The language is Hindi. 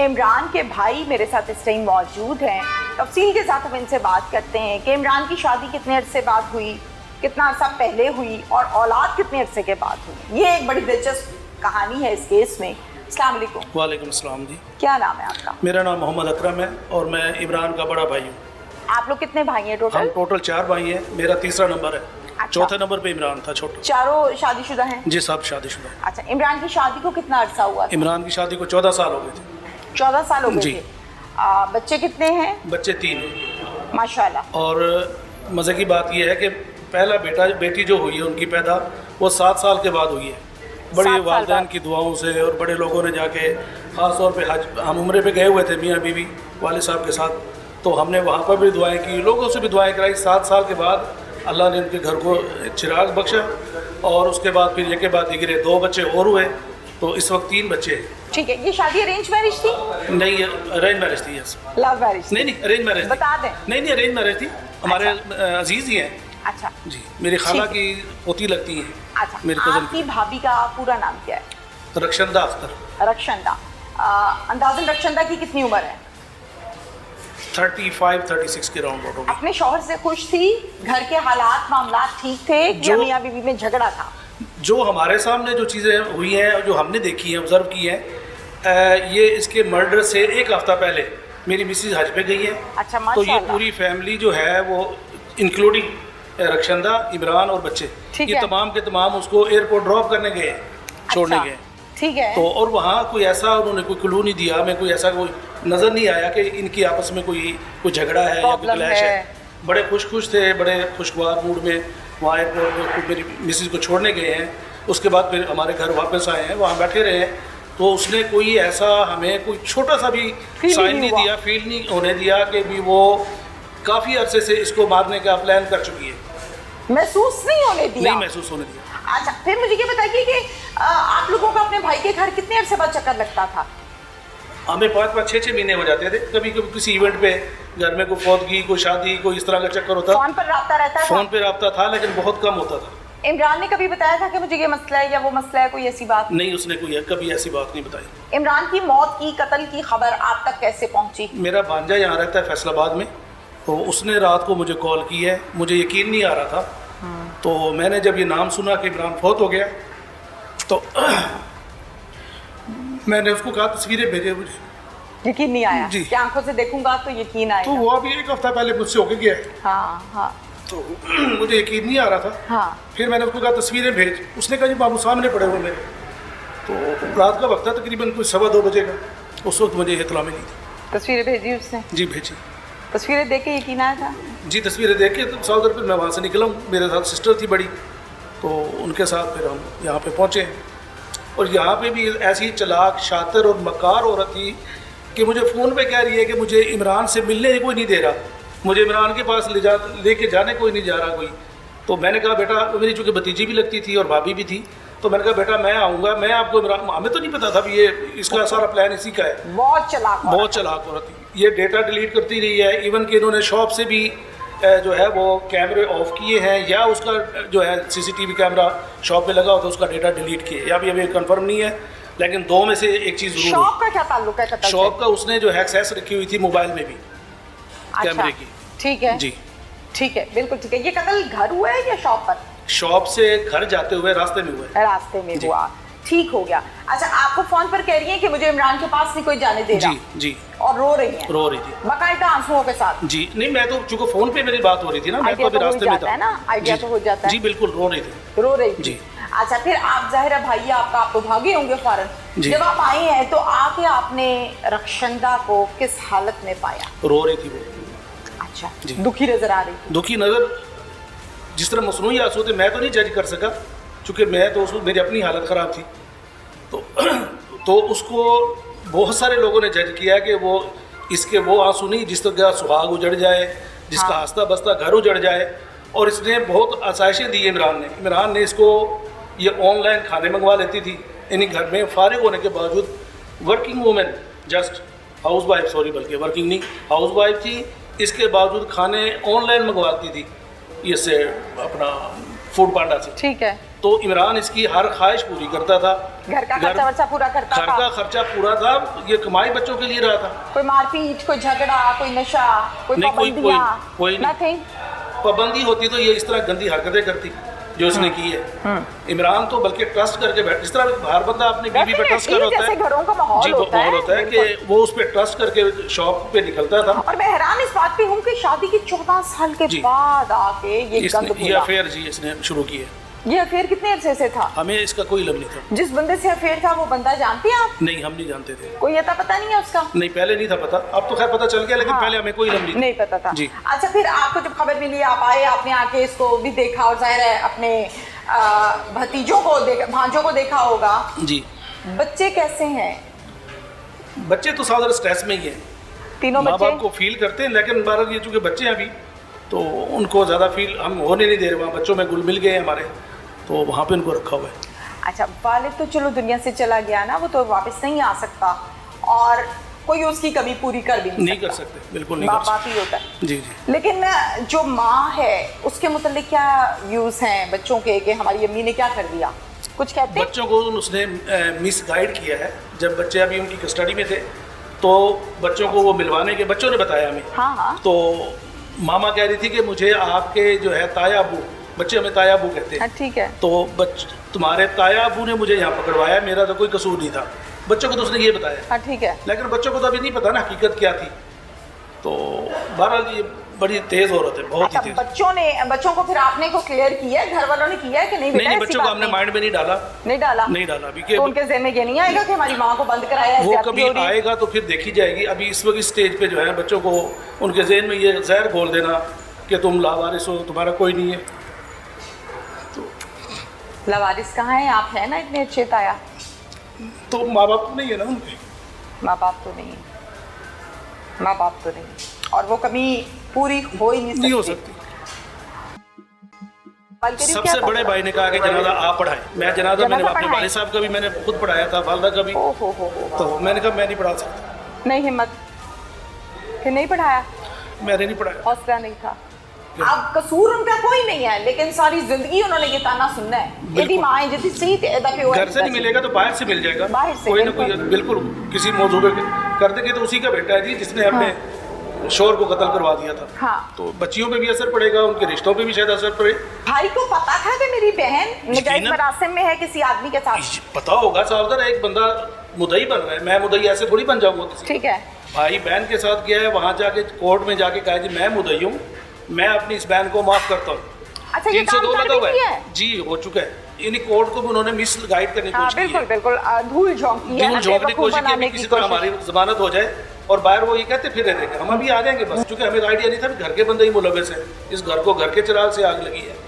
इमरान के भाई मेरे साथ इस टाइम मौजूद हैं। तफसील के साथ हम इनसे बात करते हैं कि इमरान की शादी कितने अरसे बाद हुई, कितना अरसा पहले हुई और औलाद कितने अरसे के बाद हुई। ये एक बड़ी दिलचस्प कहानी है इस केस में। अस्सलाम वालेकुम। वालेकुम अस्सलाम जी। क्या नाम है आपका? मेरा नाम मोहम्मद अकरम है और मैं इमरान का बड़ा भाई हूँ। आप लोग कितने भाई हैं टोटल? हम टोटल 4 भाई हैं, मेरा तीसरा नंबर है। अच्छा। चौथे नंबर पे इमरान था छोटा। चारों शादीशुदा हैं? जी सब शादीशुदा। अच्छा, इमरान की शादी को कितना अरसा हुआ था? इमरान की शादी को 14 साल हो गए थे। 14 साल हो गए जी। थे। बच्चे कितने हैं? बच्चे 3 हैं। माशाल्लाह। और मज़े की बात यह है कि पहला बेटी जो हुई है उनकी पैदा वो 7 साल के बाद हुई है। 7 बड़ी साल वालिदैन बाद। की दुआओं से और बड़े लोगों ने जाके ख़ास तौर पे हज हम उम्रे पे गए हुए थे मियाँ बीवी वाले साहब के साथ, तो हमने वहाँ पर भी दुआएं की, लोगों से भी दुआएं कराई। 7 साल के बाद अल्लाह ने उनके घर को चिराग बख्शा और उसके बाद फिर एक के बाद दिगरे 2 बच्चे और हुए, तो इस वक्त 3 बच्चे हैं। ठीक है, ये शादी अरेंज मैरिज थी? नहीं, अरेंज मैरिज थी। यस। Love marriage? नहीं अरेंज मैरिज बता दें। नहीं अरेंज मैरिज थी। हमारे अजीज़ ही हैं। अच्छा जी, मेरी खाला ठीक की पोती लगती हैं। अच्छा, मेरे कज़न आपकी भाभी का पूरा नाम क्या है? की रक्षंदा अख्तर। रक्षंदा। अंदाज़न रक्षंदा की कितनी उम्र है? 35-36 के राउंड होगी। अपने शौहर से खुश थी? घर के हालात मामला ठीक थे या मियाँ बीवी में झगड़ा था? जो हमारे सामने जो चीज़ें हुई हैं और जो हमने देखी हैं, ऑब्जर्व की हैं, ये इसके मर्डर से 1 हफ्ता पहले मेरी मिसेज हज पे गई है। अच्छा, तो ये माशाल्लाह। पूरी फैमिली जो है वो इंक्लूडिंग रक्षंदा, इमरान और बच्चे, ठीक ये है। तमाम के तमाम उसको एयरपोर्ट ड्रॉप करने गए हैं, छोड़ने अच्छा, गए हैं। ठीक है। तो और वहाँ कोई ऐसा उन्होंने कोई क्लू नहीं दिया, हमें कोई ऐसा कोई नज़र नहीं आया कि इनकी आपस में कोई झगड़ा है या कोई प्रॉब्लम क्लैश है। है। बड़े खुश थे, बड़े खुशगवार मूड में वहाँ एयरपोर्ट में मेरी मिसेज को छोड़ने गए हैं। उसके बाद फिर हमारे घर वापस आए हैं, वहाँ बैठे रहे हैं, तो उसने कोई ऐसा हमें कोई छोटा सा भी फील साइन नहीं नहीं हुआ। दिया, फील नहीं होने दिया कि भी वो काफ़ी अरसे से इसको मारने का प्लान कर चुकी है। महसूस नहीं होने दिया? नहीं महसूस होने दिया। अच्छा, फिर मुझे ये बताइए कि आप लोगों का अपने भाई के घर कितने अरसे बाद चक्कर लगता था? हमें 5-5, 6-6 महीने हो जाते थे। कभी कभी किसी इवेंट पे घर में कोई फौतगी, कोई शादी, कोई इस तरह का चक्कर होता। फोन पर राब्ता रहता था? फोन पे रब्ता था लेकिन बहुत कम होता था। इमरान ने कभी बताया था कि मुझे ये मसला है या वो मसला है, कोई ऐसी बात? नहीं, उसने कोई कभी ऐसी बात नहीं बताई। इमरान की मौत की, कत्ल की खबर आप तक कैसे पहुंची? मेरा भांजा यहाँ रहता है फैसलाबाद में, तो उसने रात को मुझे कॉल की है। मुझे यकीन नहीं आ रहा था, तो मैंने जब ये नाम सुना कि इमरान फौत हो गया, तो मैंने उसको कहा तस्वीरें भेजे मुझे। यकीन नहीं आया जी। कि आंखों से देखूंगा तो यकीन तो आएगा। वो अभी 1 हफ्ता पहले मुझसे होके गया है, हाँ हाँ तो मुझे यकीन नहीं आ रहा था। हाँ। फिर मैंने उसको कहा तस्वीरें भेज। उसने कहा जी बाबू सामने पड़े हुए मेरे। तो रात का वक्त था, तकरीबन कुछ 2:15 बजे का। उस वक्त मुझे इत्तला मिली थी। तस्वीरें भेजी उसने? जी भेजी। तस्वीरें देख के यकीन आया था? जी तस्वीरें देख के तो साउदर फिर मैं वहाँ से निकला हूँ। मेरे साथ सिस्टर थी बड़ी, तो उनके साथ फिर हम यहाँ पे पहुँचे। और यहाँ पे भी ऐसी चालाक, शातिर और मकार औरत थी कि मुझे फ़ोन पे कह रही है कि मुझे इमरान से मिलने कोई नहीं दे रहा, मुझे इमरान के पास लेके जाने कोई नहीं जा रहा कोई। तो मैंने कहा बेटा, मेरी चूँकि भतीजी भी लगती थी और भाभी भी थी, तो मैंने कहा बेटा मैं आऊँगा, मैं आपको इमरान, हमें तो नहीं पता था भी ये इसका सारा प्लान इसी का है। बहुत चालाक औरत। बहुत चालाक औरत थी। ये डेटा डिलीट करती रही है, इवन कि इन्होंने शॉप से भी जो है वो कैमरे ऑफ किए हैं, या उसका जो है सीसीटीवी कैमरा शॉप पे लगा होता उसका डेटा डिलीट किए, या भी अभी कंफर्म नहीं है, लेकिन 2 में से एक चीज़ जरूर शॉप का क्या ताल्लुक है कत्ल से? शॉप का उसने जो है एक्सेस रखी हुई थी मोबाइल में भी, कैमरे की। ठीक है जी। ठीक है, बिल्कुल ठीक है। ये कत्ल घर हुआ है या शॉप पर? शॉप से घर जाते हुए रास्ते में हुआ है। रास्ते में जी। हुआ, ठीक हो गया। अच्छा, आपको फोन पर कह रही है कि मुझे इमरान के पास नहीं कोई जाने दे रहा? जी जी। और रो रही है? रो रही थी बाकायदा आंसुओं के साथ? जी। नहीं, मैं तो चूँकि फ़ोन पे मेरी बात हो रही थी ना, मैं तो आइडिया अभी तो हो रास्ते में जाता था है ना, आइडिया जी। तो हो जाता है। जी बिल्कुल रो रही थी। रो रही थी। जी। अच्छा, फिर आप ज़ाहिर है भाई आपका, आप तो भागे होंगे फौरन। जी। जब आप आए हैं तो आके आपने रक्षंदा को किस हालत में पाया? रो रही थी वो। अच्छा, जी। दुखी नजर आ रही थी? दुखी नज़र, जिस तरह मसनूई आंसू थे, मैं तो नहीं जज कर सका चूँकि मैं तो मेरी अपनी हालत ख़राब थी, तो उसको बहुत सारे लोगों ने जज किया कि वो इसके वो आंसू नहीं जिस तरह सुहाग उजड़ जाए, जिसका हाँ। हंसता बसता घर उजड़ जाए। और इसने बहुत आसाइशें दी इमरान ने इसको, ये ऑनलाइन खाने मंगवा लेती थी, यानी घर में फारिग होने के बावजूद, working women, just house wife, sorry बल्कि वर्किंग नहीं, हाउस वाइफ थी, इसके बावजूद खाने ऑनलाइन मंगवाती थी, इससे अपना फूड पांडा से। ठीक है। तो इमरान इसकी हर ख्वाहिश पूरी करता था, घर का खर्चा वर्चा पूरा करता घर का था, खर्चा पूरा था, ये कमाई बच्चों के लिए रहा था। कोई मारपीट, कोई झगड़ा, कोई नशा, कोई नहीं, पाबंदियां, कोई नहीं। nothing? पाबंदी होती तो ये इस तरह गंदी हरकतें करती जो इसने की है। इमरान तो बल्कि ट्रस्ट करके बैठ, जिस तरह बाहर बंदा अपनी बीवी पे ट्रस्ट कर होता जैसे है, घरों का माहौल जी होता माहौल होता है कि बिल्कुल। वो उस पर ट्रस्ट करके शॉप पे निकलता था। और मैं हैरान इस बात पे हूँ कि शादी के 14 साल के जी। बाद आके ये गंद ये घोला। अफेयर जी इसने शुरू की है। ये अफेयर कितने अरसे से था? हमें इसका कोई इल्म नहीं था। जिस बंदे से अफेयर था वो बंदा जानते हैं आप? नहीं, हम नहीं जानते थे। कोई अता पता नहीं है उसका? नहीं, पहले नहीं था पता, अब तो खैर पता चल गया, लेकिन हाँ। पहले हमें कोई इल्म नहीं था। नहीं पता था जी। अच्छा, फिर आपको जब खबर मिली, आप आए, आपने आके इसको भी देखा और जाहिर है अपने भतीजों को देखा, भांजों को देखा होगा। जी। बच्चे कैसे हैं? बच्चे तो साधारण स्ट्रेस में ही है, तीनों माँ बच्चे? बाप को फील करते हैं, लेकिन बारह ये चूंकि बच्चे हैं अभी, तो उनको ज़्यादा फील हम होने नहीं दे रहे। वहाँ बच्चों में गुल मिल गए हैं हमारे, तो वहाँ पे उनको रखा हुआ है। अच्छा, वालिद तो चलो दुनिया से चला गया ना, वो तो वापस नहीं आ सकता और कोई उसकी कमी पूरी कर भी नहीं कर सकते, बिल्कुल नहीं माँ कर बाप सकते। ही होता है। जी जी। लेकिन जो माँ है उसके मुतालिक क्या व्यूज हैं बच्चों के कि हमारी अम्मी ने क्या कर दिया, कुछ कहते हैं? बच्चों को उसने मिस गाइड किया है। जब बच्चे अभी उनकी कस्टडी में थे तो बच्चों को वो मिलवाने के, बच्चों ने बताया हमें। हाँ हाँ। तो मामा कह रही थी कि मुझे आपके जो है ताया अबू, बच्चे हमें ताया अबू कहते हैं, ठीक है। तो तुम्हारे ताया अबू ने मुझे यहाँ पकड़वाया, मेरा तो कोई कसूर नहीं था। बच्चों को तो उसने ये बताया, हाँ ठीक है। लेकिन बच्चों को तो अभी नहीं पता ना हकीकत क्या थी। तो बहरहाल ये बड़ी तेज औरत है, बहुत ही अच्छा, तेज। बच्चों को फिर आपने को क्लियर किया, घर वालों ने किया है कि नहीं? नहीं बेटा नहीं, ऐसी बच्चों को बात हमने नहीं। माइंड में नहीं डाला, नहीं डाला? नहीं डाला अभी के। तो उनके ज़हन में ये नहीं आएगा कि हमारी माँ को बंद कराया है, वो ज्यादती कभी हो रही है? आएगा तो फिर देखी जाएगी। अभी इस वक्त स्टेज पे जो है बच्चों को उनके जहन में ये जहर घोल देना कि तुम लावारिस हो, तुम्हारा कोई नहीं है। लवारिस कहाँ है? आप हैं ना इतने अच्छे ताया। तो माँ बाप तो नहीं है ना उनके। माँ बाप तो नहीं, माँ बाप तो नहीं, और वो कमी पूरी हो ही नहीं हो सकती। वालकरी क्या सबसे था? बड़े भाई ने कहा कि जनाजा आप पढ़ाएं। मैं जनाजा मैंने अपने पढ़ाएं। वाले साहब का भी मैंने खुद पढ़ाया था, वालदा का भी। हो तो मैंने कहा मैं नहीं पढ़ा सकता, नहीं हिम्मत, फिर नहीं पढ़ाया, मैंने नहीं पढ़ाया। हौसला नहीं था। अब कसूर उनका कोई नहीं है, लेकिन सारी जिंदगी उन्होंने ये ताना सुनना है। यदि बिल्कुल। माँ जितनी सही घर से नहीं मिलेगा तो बाहर से मिल जाएगा, बाहर से, कोई ना कोई बिल्कुल किसी मौजू पे कर देंगे। तो उसी का बेटा है जी जिसने अपने शोर को कत्ल करवा दिया था। हाँ। तो बच्चियों पे भी असर पड़ेगा, उनके रिश्तों पे भी शायद असर पड़े। भाई को पता था कि मेरी बहन नजायज यकीनन। मरासिम में है किसी आदमी के साथ? पता होगा साहब, एक बंदा मुदई बन रहा है, मैं मुदई ऐसे थोड़ी बन जाऊंगा किसी। ठीक है। भाई बहन के साथ गया है, वहां जाके कोर्ट में जाके कहा जी मैं मुदई हूँ, मैं अपनी इस बहन को माफ करता हूँ। अच्छा, ये काम 302 कर लगा हुआ भी है है? जी, हो चुका है। इन्हीं कोर्ट को भी उन्होंने मिस गाइड करने की हाँ कोशिश की बिल्कुल है। बिल्कुल, धूल झोंकी है, धूल झोंकने की कोशिश की, बनाने अभी किसी तरह हमारी जमानत हो जाए। और बाहर वो ये कहते फिर रह देंगे, हम अभी आ जाएंगे बस, क्योंकि हमें आइडिया नहीं था कि घर के बंदे ही मुलविस है, इस घर को घर के चिराग से आग लगी है।